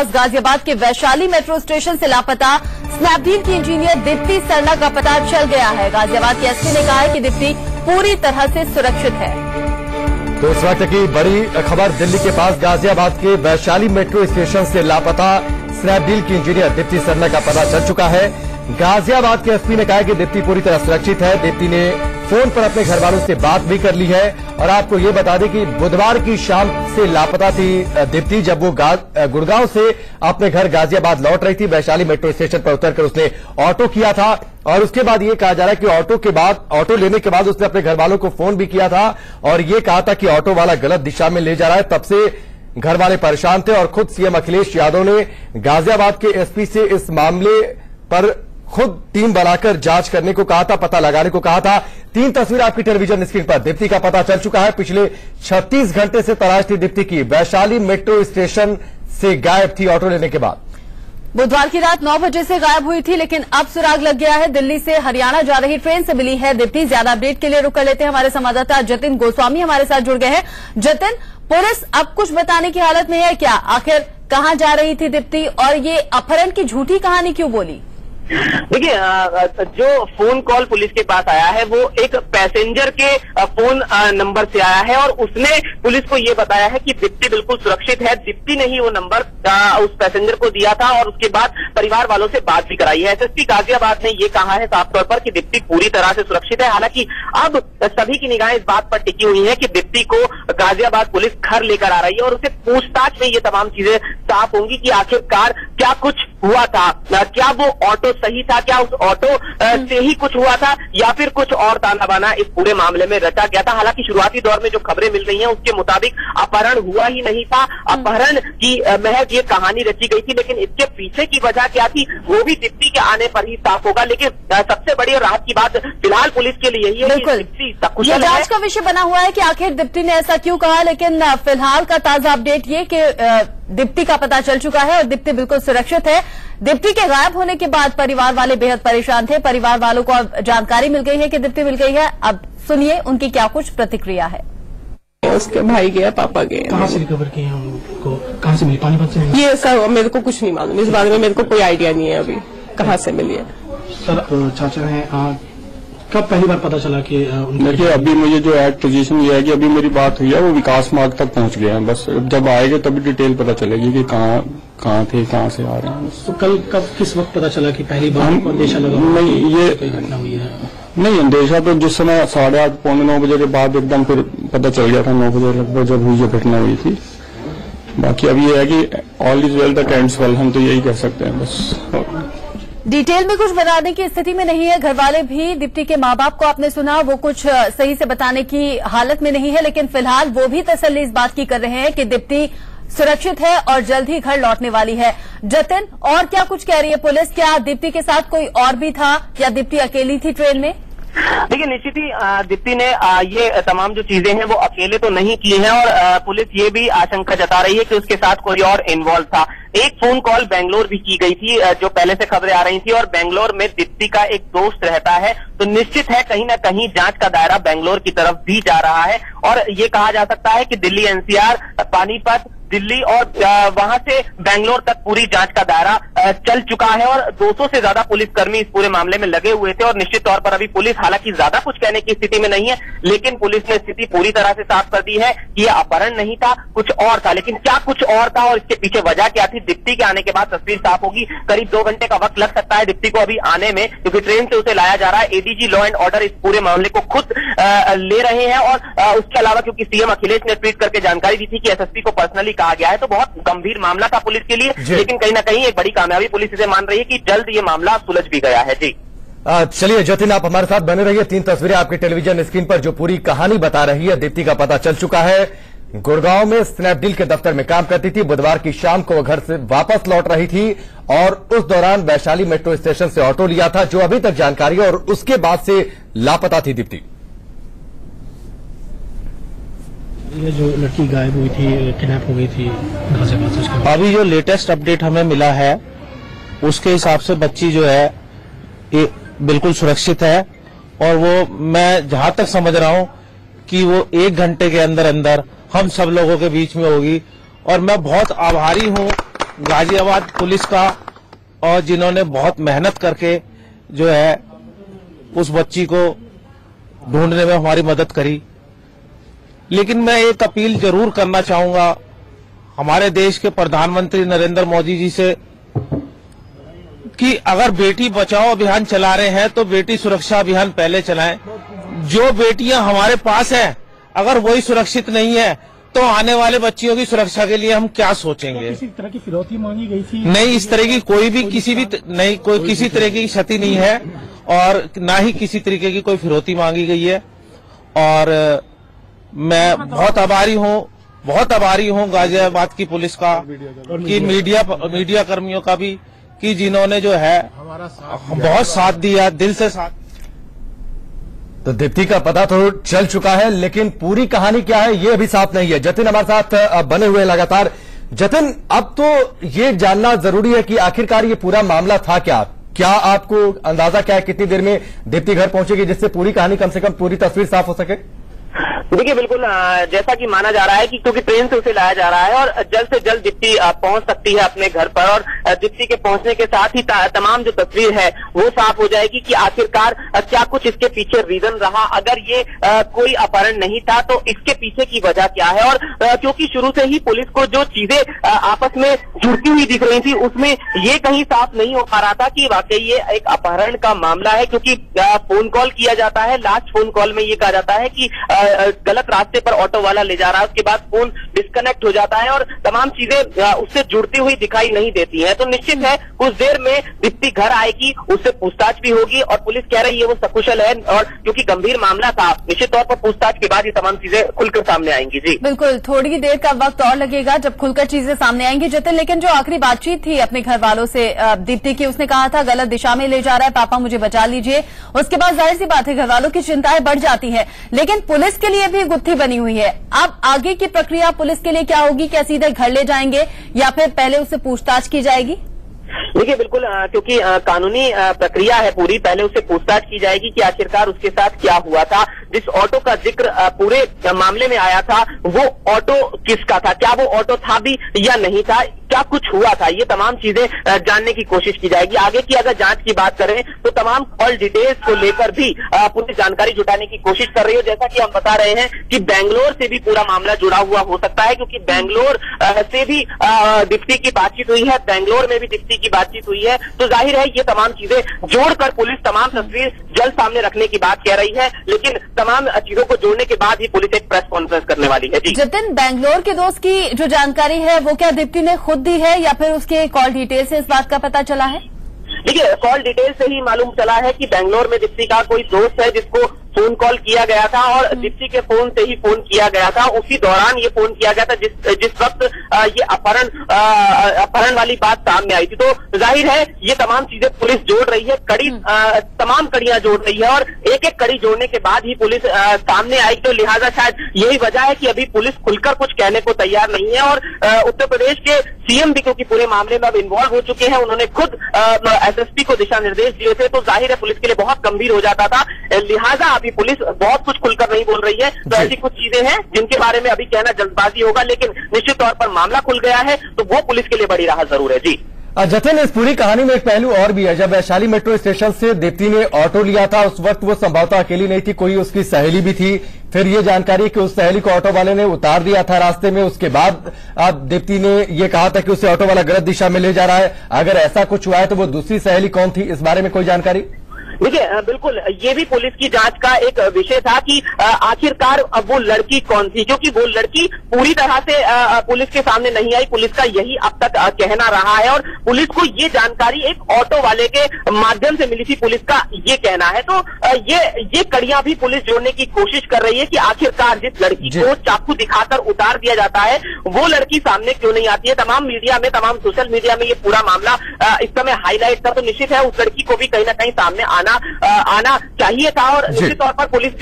गाजियाबाद के Vaishali metro station से लापता स्नैपडील की इंजीनियर दीप्ति सरना का पता चल गया है। गाजियाबाद के एसपी ने कहा है कि दीप्ति पूरी तरह से सुरक्षित है। तो इस वक्त की बड़ी खबर, दिल्ली के पास गाजियाबाद के वैशाली मेट्रो स्टेशन से लापता स्नैपडील की इंजीनियर दीप्ति सरना का पता चल चुका है। गाजियाबाद के एसपी ने कहा कि दीप्ति पूरी तरह सुरक्षित है। दीप्ति ने फोन पर अपने घर वालों से बात भी कर ली है। और आपको ये बता दें कि बुधवार की शाम से लापता थी दीप्ति, जब वो गुड़गांव से अपने घर गाजियाबाद लौट रही थी। वैशाली मेट्रो स्टेशन पर उतरकर उसने ऑटो किया था और उसके बाद ये कहा जा रहा है कि ऑटो लेने के बाद उसने अपने घर वालों को फोन भी किया था और ये कहा था कि ऑटो वाला गलत दिशा में ले जा रहा है। तब से घर वाले परेशान थे और खुद सीएम अखिलेश यादव ने गाजियाबाद के एसपी से इस मामले पर खुद टीम बनाकर जांच करने को कहा था, पता लगाने को कहा था। 3 तस्वीर आपकी टेलीविजन स्क्रीन पर। दीप्ति का पता चल चुका है। पिछले 36 घंटे से तलाश थी दीप्ति की। वैशाली मेट्रो स्टेशन से गायब थी ऑटो लेने के बाद। बुधवार की रात 9 बजे से गायब हुई थी, लेकिन अब सुराग लग गया है। दिल्ली से हरियाणा जा रही ट्रेन से मिली है दीप्ति। ज्यादा अपडेट के लिए रुक कर लेते हैं। हमारे संवाददाता जतिन गोस्वामी हमारे साथ जुड़ गए हैं। जतिन, पुलिस अब कुछ बताने की हालत में है क्या? आखिर कहां जा रही थी दीप्ति और ये अपहरण की झूठी कहानी क्यों बोली? देखिए, जो फोन कॉल पुलिस के पास आया है वो एक पैसेंजर के फोन नंबर से आया है और उसने पुलिस को ये बताया है कि दीप्ति बिल्कुल सुरक्षित है। दीप्ति ने ही वो नंबर उस पैसेंजर को दिया था और उसके बाद परिवार वालों से बात भी कराई है। एसएसपी गाजियाबाद ने ये कहा है साफ तौर पर कि दीप्ति पूरी तरह से सुरक्षित है। हालांकि अब सभी की निगाहें इस बात पर टिकी हुई है कि दीप्ति को गाजियाबाद पुलिस घर लेकर आ रही है और उसे पूछताछ में ये तमाम चीजें साफ होंगी कि आखिरकार क्या कुछ हुआ था, क्या वो ऑटो सही था, क्या उस ऑटो से ही कुछ हुआ था या फिर कुछ और ताना बाना इस पूरे मामले में रचा गया था। हालांकि शुरुआती दौर में जो खबरें मिल रही हैं उसके मुताबिक अपहरण हुआ ही नहीं था, अपहरण की महज ये कहानी रची गई थी। लेकिन इसके पीछे की वजह क्या थी वो भी दीप्ति के आने पर ही साफ होगा। लेकिन सबसे बड़ी और राहत की बात फिलहाल पुलिस के लिए यही है कि दीप्ति सकुशल है। जांच का विषय बना हुआ है कि आखिर दीप्ति ने ऐसा क्यों कहा, लेकिन फिलहाल का ताजा अपडेट ये कि दीप्ति का पता चल चुका है और दीप्ति बिल्कुल सुरक्षित है। दीप्ति के गायब होने के बाद परिवार वाले बेहद परेशान थे। परिवार वालों को अब जानकारी मिल गई है कि दीप्ति मिल गई है। अब सुनिए उनकी क्या कुछ प्रतिक्रिया है। उसके भाई गया, पापा गए। कहाँ से रिकवर किए हैं उनको? कहाँ से मिली? पानीपत से? ये सर मेरे को कुछ नहीं मालूम, इस बारे में मेरे को कोई आइडिया नहीं है अभी कहाँ से मिली है। सर चाचा हैं, कब पहली बार पता चला कि देखिए अभी मुझे जो एट पोजीशन ये है कि अभी मेरी बात हुई है वो विकास मार्ग तक पहुंच गए हैं। बस जब आएंगे तभी डिटेल पता चलेगी कि कहाँ थे, कहाँ से आ रहे हैं। तो कल कब किस वक्त पता चला कि पहली बार अंदेशा लगा? नहीं, ये घटना हुई है। नहीं, अंदेशा तो जिस समय 8:30 पौने 9 बजे के बाद एकदम फिर पता चल गया था। 9 बजे लगभग जब हुई जो घटना हुई थी। बाकी अब ये है कि all is well that ends well, हम तो यही कह सकते हैं बस। डिटेल में कुछ बताने की स्थिति में नहीं है। घर वाले भी दीप्ति के माँ बाप को आपने सुना, वो कुछ सही से बताने की हालत में नहीं है। लेकिन फिलहाल वो भी तसल्ली इस बात की कर रहे हैं कि दीप्ति सुरक्षित है और जल्द ही घर लौटने वाली है। जतिन, और क्या कुछ कह रही है पुलिस? क्या दीप्ति के साथ कोई और भी था या दीप्ति अकेली थी ट्रेन में? देखिए, निश्चित ही दीप्ति ने ये तमाम जो चीजें हैं वो अकेले तो नहीं की हैं और पुलिस ये भी आशंका जता रही है कि उसके साथ कोई और इन्वॉल्व था। एक फोन कॉल बेंगलोर भी की गई थी जो पहले से खबरें आ रही थी और बेंगलोर में दीप्ति का एक दोस्त रहता है, तो निश्चित है कहीं ना कहीं जांच का दायरा बेंगलोर की तरफ भी जा रहा है। और ये कहा जा सकता है कि दिल्ली एनसीआर, पानीपत, दिल्ली और वहां से बेंगलोर तक पूरी जांच का दायरा चल चुका है और 200 से ज्यादा पुलिसकर्मी इस पूरे मामले में लगे हुए थे। और निश्चित तौर पर अभी पुलिस हालांकि ज्यादा कुछ कहने की स्थिति में नहीं है, लेकिन पुलिस ने स्थिति पूरी तरह से साफ कर दी है कि यह अपहरण नहीं था, कुछ और था। लेकिन क्या कुछ और था और इसके पीछे वजह क्या थी, दीप्ति के आने के बाद तस्वीर साफ होगी। करीब 2 घंटे का वक्त लग सकता है दीप्ति को अभी आने में, क्योंकि ट्रेन से उसे लाया जा रहा है। एडीजी लॉ एंड ऑर्डर इस पूरे मामले को खुद ले रहे हैं और उसके अलावा क्योंकि सीएम अखिलेश ने ट्वीट करके जानकारी दी थी कि एसएसपी को पर्सनली कहा गया है, तो बहुत गंभीर मामला था पुलिस के लिए। लेकिन कहीं ना कहीं एक बड़ी कामयाबी पुलिस इसे मान रही है कि जल्द ये मामला सुलझ भी गया है। जी चलिए जतिन, आप हमारे साथ बने रहिए। 3 तस्वीरें आपकी टेलीविजन स्क्रीन पर जो पूरी कहानी बता रही है। दीप्ति का पता चल चुका है। गुड़गांव में स्नैपडील के दफ्तर में काम करती थी। बुधवार की शाम को वो घर से वापस लौट रही थी और उस दौरान वैशाली मेट्रो स्टेशन से ऑटो लिया था, जो अभी तक जानकारी है। और उसके बाद से लापता थी दीप्ति। ये जो लड़की गायब हुई थी, किडनैप हो गई थी गाजियाबाद से, अभी जो लेटेस्ट अपडेट हमें मिला है उसके हिसाब से बच्ची जो है ये बिल्कुल सुरक्षित है और वो, मैं जहां तक समझ रहा हूं कि वो 1 घंटे के अंदर अंदर हम सब लोगों के बीच में होगी। और मैं बहुत आभारी हूं गाजियाबाद पुलिस का, और जिन्होंने बहुत मेहनत करके जो है उस बच्ची को ढूंढने में हमारी मदद करी। लेकिन मैं एक अपील जरूर करना चाहूंगा हमारे देश के प्रधानमंत्री नरेंद्र मोदी जी से कि अगर बेटी बचाओ अभियान चला रहे हैं तो बेटी सुरक्षा अभियान पहले चलाएं। जो बेटियां हमारे पास हैं अगर वही सुरक्षित नहीं है तो आने वाले बच्चियों की सुरक्षा के लिए हम क्या सोचेंगे। किसी तरह की फिरौती मांगी गई थी? नहीं, इस तरह की कोई भी किसी तरह की क्षति नहीं है और ना ही किसी तरीके की कोई फिरौती मांगी गई है। और मैं बहुत आभारी हूं गाजियाबाद की पुलिस का, कि मीडिया कर्मियों का भी, कि जिन्होंने जो है बहुत साथ दिया, दिल से साथ। तो दीप्ति का पता तो चल चुका है, लेकिन पूरी कहानी क्या है ये अभी साफ नहीं है। जतिन हमारे साथ बने हुए लगातार। जतिन, अब तो ये जानना जरूरी है कि आखिरकार ये पूरा मामला था क्या? क्या आपको अंदाजा क्या है कितनी देर में दीप्ति घर पहुंचेगी, जिससे पूरी कहानी कम से कम पूरी तस्वीर साफ हो सके? देखिए, बिल्कुल जैसा कि माना जा रहा है कि क्योंकि ट्रेन से उसे लाया जा रहा है और जल्द से जल्द दीप्ति पहुंच सकती है अपने घर पर, और दीप्ति के पहुंचने के साथ ही तमाम जो तस्वीर है वो साफ हो जाएगी कि आखिरकार क्या कुछ इसके पीछे रीजन रहा। अगर ये कोई अपहरण नहीं था तो इसके पीछे की वजह क्या है। और क्योंकि शुरू से ही पुलिस को जो चीजें आपस में जुड़ती हुई दिख रही थी उसमें ये कहीं साफ नहीं हो पा रहा था कि वाकई ये एक अपहरण का मामला है, क्योंकि फोन कॉल किया जाता है, लास्ट फोन कॉल में ये कहा जाता है कि गलत रास्ते पर ऑटो वाला ले जा रहा है, उसके बाद फोन डिस्कनेक्ट हो जाता है और तमाम चीजें उससे जुड़ती हुई दिखाई नहीं देती हैं। तो निश्चित है कुछ देर में दीप्ति घर आएगी, उससे पूछताछ भी होगी और पुलिस कह रही है वो सकुशल है, और क्योंकि गंभीर मामला था निश्चित तौर पर पूछताछ के बाद ये तमाम चीजें खुलकर सामने आएंगी। जी बिल्कुल, थोड़ी देर का वक्त और लगेगा जब खुलकर चीजें सामने आएंगी। जतिन, लेकिन जो आखिरी बातचीत थी अपने घर वालों से दीप्ति की, उसने कहा था गलत दिशा में ले जा रहा है, पापा मुझे बचा लीजिए। उसके बाद जाहिर सी बात है घर वालों की चिंताएं बढ़ जाती है, लेकिन पुलिस के लिए भी गुत्थी बनी हुई है। अब आगे की प्रक्रिया पुलिस के लिए क्या होगी? क्या सीधे घर ले जाएंगे या फिर पहले उससे पूछताछ की जाएगी? देखिए, बिल्कुल क्योंकि कानूनी प्रक्रिया है पूरी, पहले उससे पूछताछ की जाएगी कि आखिरकार उसके साथ क्या हुआ था। जिस ऑटो का जिक्र पूरे मामले में आया था वो ऑटो किसका था, क्या वो ऑटो था भी या नहीं था, क्या कुछ हुआ था, ये तमाम चीजें जानने की कोशिश की जाएगी। आगे की अगर जांच की बात करें तो तमाम कॉल डिटेल्स को लेकर भी पूरी जानकारी जुटाने की कोशिश कर रही है। जैसा कि हम बता रहे हैं कि बेंगलोर से भी पूरा मामला जुड़ा हुआ हो सकता है, क्योंकि बेंगलोर से भी दीप्ति की बातचीत हुई है, बेंगलोर में भी दीप्ति की बातचीत हुई है। तो जाहिर है ये तमाम चीजें जोड़कर पुलिस तमाम तस्वीर जल्द सामने रखने की बात कह रही है, लेकिन तमाम चीजों को जोड़ने के बाद ही पुलिस एक प्रेस कॉन्फ्रेंस करने वाली है। जी जतिन, बेंगलोर के दोस्त की जो जानकारी है वो क्या दीप्ति ने खुद दी है या फिर उसके कॉल डिटेल से इस बात का पता चला है? देखिए, कॉल डिटेल से ही मालूम चला है कि बेंगलोर में दीप्ति का कोई दोस्त है जिसको फोन कॉल किया गया था और दीप्ति के फोन से ही फोन किया गया था। उसी दौरान ये फोन किया गया था जिस वक्त ये अपहरण वाली बात सामने आई थी। तो जाहिर है ये तमाम चीजें पुलिस जोड़ रही है, तमाम कड़ियां जोड़ रही है और एक एक कड़ी जोड़ने के बाद ही पुलिस सामने आई। तो लिहाजा शायद यही वजह है कि अभी पुलिस खुलकर कुछ कहने को तैयार नहीं है। और उत्तर प्रदेश के सीएम भी क्योंकि पूरे मामले में अब इन्वॉल्व हो चुके हैं, उन्होंने खुद एसएसपी को दिशा निर्देश दिए थे, तो जाहिर है पुलिस के लिए बहुत गंभीर हो जाता था। लिहाजा अभी पुलिस बहुत कुछ खुलकर नहीं बोल रही है। तो ऐसी कुछ चीजें हैं जिनके बारे में अभी कहना जल्दबाजी होगा, लेकिन निश्चित तौर पर मामला खुल गया है तो वो पुलिस के लिए बड़ी राहत जरूर है। जी जतिन, इस पूरी कहानी में एक पहलू और भी है। जब वैशाली मेट्रो स्टेशन से दीप्ति ने ऑटो लिया था उस वक्त वो संभवतः अकेली नहीं थी, कोई उसकी सहेली भी थी। फिर ये जानकारी कि उस सहेली को ऑटो वाले ने उतार दिया था रास्ते में, उसके बाद अब दीप्ति ने ये कहा था कि उसे ऑटो वाला गलत दिशा में ले जा रहा है। अगर ऐसा कुछ हुआ है तो वो दूसरी सहेली कौन थी, इस बारे में कोई जानकारी? देखिए, बिल्कुल ये भी पुलिस की जांच का एक विषय था कि आखिरकार अब वो लड़की कौन थी, क्योंकि वो लड़की पूरी तरह से पुलिस के सामने नहीं आई। पुलिस का यही अब तक कहना रहा है और पुलिस को ये जानकारी एक ऑटो वाले के माध्यम से मिली थी, पुलिस का ये कहना है। तो ये कड़ियां भी पुलिस जोड़ने की कोशिश कर रही है कि आखिरकार जिस लड़की को चाकू दिखाकर उतार दिया जाता है वो लड़की सामने क्यों नहीं आती है। तमाम मीडिया में, तमाम सोशल मीडिया में ये पूरा मामला इस समय हाईलाइट था, तो निश्चित है उस लड़की को भी कहीं ना कहीं सामने आना आना चाहिए था। और निश्चित तौर पर पुलिस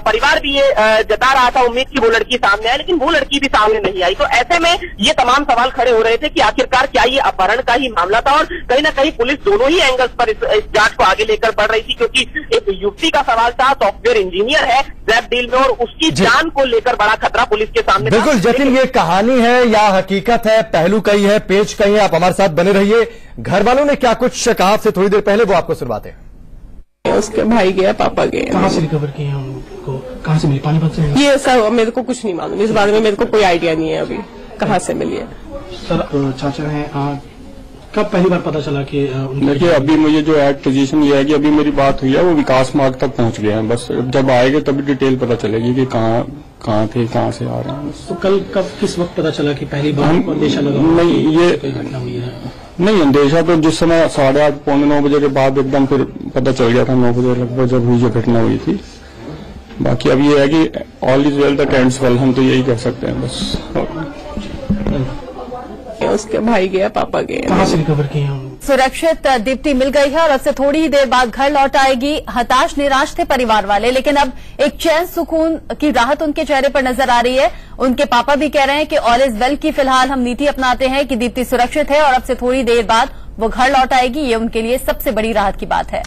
परिवार भी ये जता रहा था उम्मीद की वो लड़की सामने आए, लेकिन वो लड़की भी सामने नहीं आई। तो ऐसे में ये तमाम सवाल खड़े हो रहे थे कि आखिरकार क्या ये अपहरण का ही मामला था, और कहीं ना कहीं पुलिस दोनों ही एंगल्स पर इस जांच को आगे लेकर बढ़ रही थी, क्योंकि एक युवती का सवाल था, सॉफ्टवेयर इंजीनियर है स्नैपडील में, और उसकी जान को लेकर बड़ा खतरा पुलिस के सामने। बिल्कुल जतिन, ये कहानी है या हकीकत है, पहलू कहीं है, पेज कहीं है, आप हमारे साथ बने रहिए। घर वालों ने क्या कुछ कहा आपसे थोड़ी देर पहले, वो आपको सुनवाते हैं। उसके भाई गया, पापा गए। कहाँ से रिकवर किए हैं उनको, कहाँ से मिली, पानीपत से? ये सब मेरे को कुछ नहीं मालूम, इस बारे में मेरे को कोई आइडिया नहीं है अभी कहाँ से मिली है। सर चाचा हैं, कब पहली बार पता चला कि देखिए अभी मुझे जो एक्ट पोजीशन ये है कि अभी मेरी बात हुई है वो विकास मार्ग तक पहुंच गए हैं, बस जब आएंगे तभी डिटेल पता चलेगी कि कहाँ थे, कहाँ से आ रहे हैं। तो कल कब किस वक्त पता चला कि पहली बार अंदेशा लगा? नहीं, ये कोई घटना हुई है? नहीं, अंदेशा तो जिस समय 8:30 पौने 9 बजे के बाद एकदम फिर पता चल गया था, 9 बजे लगभग जब हुई जो घटना हुई थी। बाकी अब ये है कि all is well that ends well, हम तो यही कह सकते हैं बस। उसके भाई गया, पापा गए। कहाँ से रिकवर किए हैं? सुरक्षित दीप्ति मिल गई है और अब से थोड़ी ही देर बाद घर लौट आएगी। हताश निराश थे परिवार वाले, लेकिन अब एक चैन सुकून की राहत उनके चेहरे पर नजर आ रही है। उनके पापा भी कह रहे हैं कि ऑल इज वेल की फिलहाल हम नीति अपनाते हैं कि दीप्ति सुरक्षित है और अब से थोड़ी देर बाद वो घर लौट आएगी। ये उनके लिए सबसे बड़ी राहत की बात है।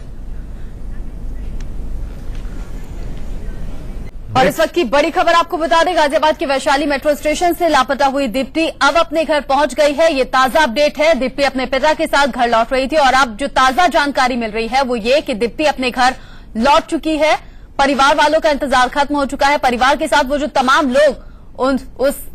और इस वक्त की बड़ी खबर आपको बता दें, गाजियाबाद के वैशाली मेट्रो स्टेशन से लापता हुई दीप्ति अब अपने घर पहुंच गई है। ये ताजा अपडेट है। दीप्ति अपने पिता के साथ घर लौट रही थी और अब जो ताजा जानकारी मिल रही है वो ये कि दीप्ति अपने घर लौट चुकी है। परिवार वालों का इंतजार खत्म हो चुका है। परिवार के साथ वो जो तमाम लोग उस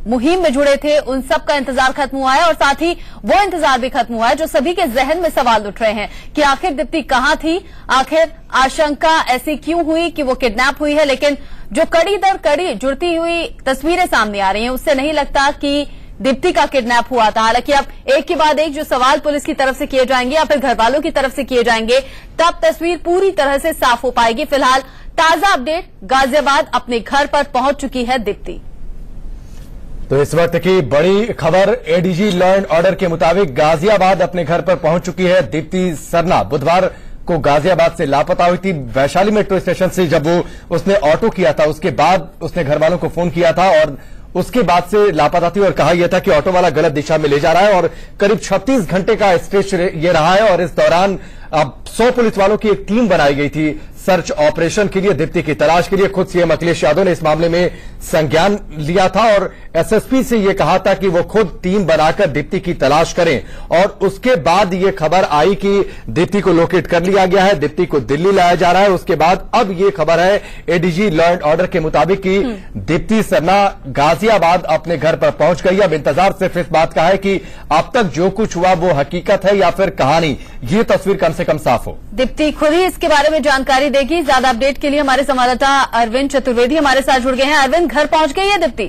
मुहिम में जुड़े थे उन सब का इंतजार खत्म हुआ है और साथ ही वो इंतजार भी खत्म हुआ है जो सभी के जहन में सवाल उठ रहे हैं कि आखिर दीप्ति कहां थी, आखिर आशंका ऐसी क्यों हुई कि वो किडनैप हुई है। लेकिन जो कड़ी दर कड़ी जुड़ती हुई तस्वीरें सामने आ रही हैं उससे नहीं लगता कि दीप्ति का किडनैप हुआ था। हालांकि अब एक के बाद एक जो सवाल पुलिस की तरफ से किए जाएंगे या फिर घर वालों की तरफ से किए जाएंगे तब तस्वीर पूरी तरह से साफ हो पाएगी। फिलहाल ताजा अपडेट, गाजियाबाद अपने घर पर पहुंच चुकी है दीप्ति। तो इस वक्त की बड़ी खबर, एडीजी लॉ एंड ऑर्डर के मुताबिक गाजियाबाद अपने घर पर पहुंच चुकी है दीप्ति सरना। बुधवार को गाजियाबाद से लापता हुई थी। वैशाली मेट्रो स्टेशन से जब उसने ऑटो किया था उसके बाद उसने घर वालों को फोन किया था और उसके बाद से लापता थी और कहा यह था कि ऑटो वाला गलत दिशा में ले जा रहा है और करीब 36 घंटे का स्ट्रेच ये रहा है। और इस दौरान अब 100 पुलिस वालों की एक टीम बनाई गई थी सर्च ऑपरेशन के लिए, दीप्ति की तलाश के लिए। खुद सीएम अखिलेश यादव ने इस मामले में संज्ञान लिया था और एसएसपी से यह कहा था कि वो खुद टीम बनाकर दीप्ति की तलाश करें। और उसके बाद ये खबर आई कि दीप्ति को लोकेट कर लिया गया है, दीप्ति को दिल्ली लाया जा रहा है। उसके बाद अब ये खबर है एडीजी लॉ एंड ऑर्डर के मुताबिक कि दीप्ति सरना गाजियाबाद अपने घर पर पहुंच गई। अब इंतजार सिर्फ इस बात का है कि अब तक जो कुछ हुआ वो हकीकत है या फिर कहानी, ये तस्वीर कम से कम साफ हो। दीप्ति खुद ही इसके बारे में जानकारी देगी। ज्यादा अपडेट के लिए हमारे संवाददाता अरविंद चतुर्वेदी हमारे साथ जुड़ गए हैं। अरविंद, घर पहुंच गई है दीप्ति?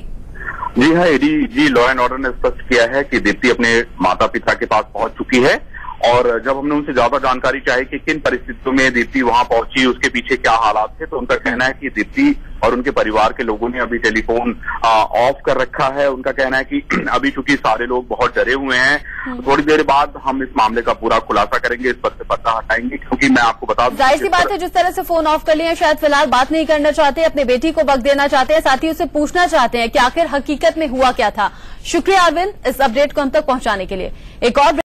जी हाँ, एडीजी लॉ एंड ऑर्डर ने स्पष्ट किया है कि दीप्ति अपने माता पिता के पास पहुंच चुकी है। और जब हमने उनसे ज्यादा जानकारी चाही कि किन परिस्थितियों में दीप्ति वहां पहुंची, उसके पीछे क्या हालात थे, तो उनका कहना है कि दीप्ति और उनके परिवार के लोगों ने अभी टेलीफोन ऑफ कर रखा है। उनका कहना है कि अभी चूंकि सारे लोग बहुत डरे हुए हैं, तो थोड़ी देर बाद हम इस मामले का पूरा खुलासा करेंगे, इस पर से पर्दा हटाएंगे। क्योंकि मैं आपको बता दूं, जाहिर सी बात है जिस तरह से फोन ऑफ कर लिए शायद फिलहाल बात नहीं करना चाहते, अपने बेटी को वक्त देना चाहते हैं, साथ ही उसे पूछना चाहते हैं कि आखिर हकीकत में हुआ क्या था। शुक्रिया अरविंद इस अपडेट को हम तक पहुंचाने के लिए। एक और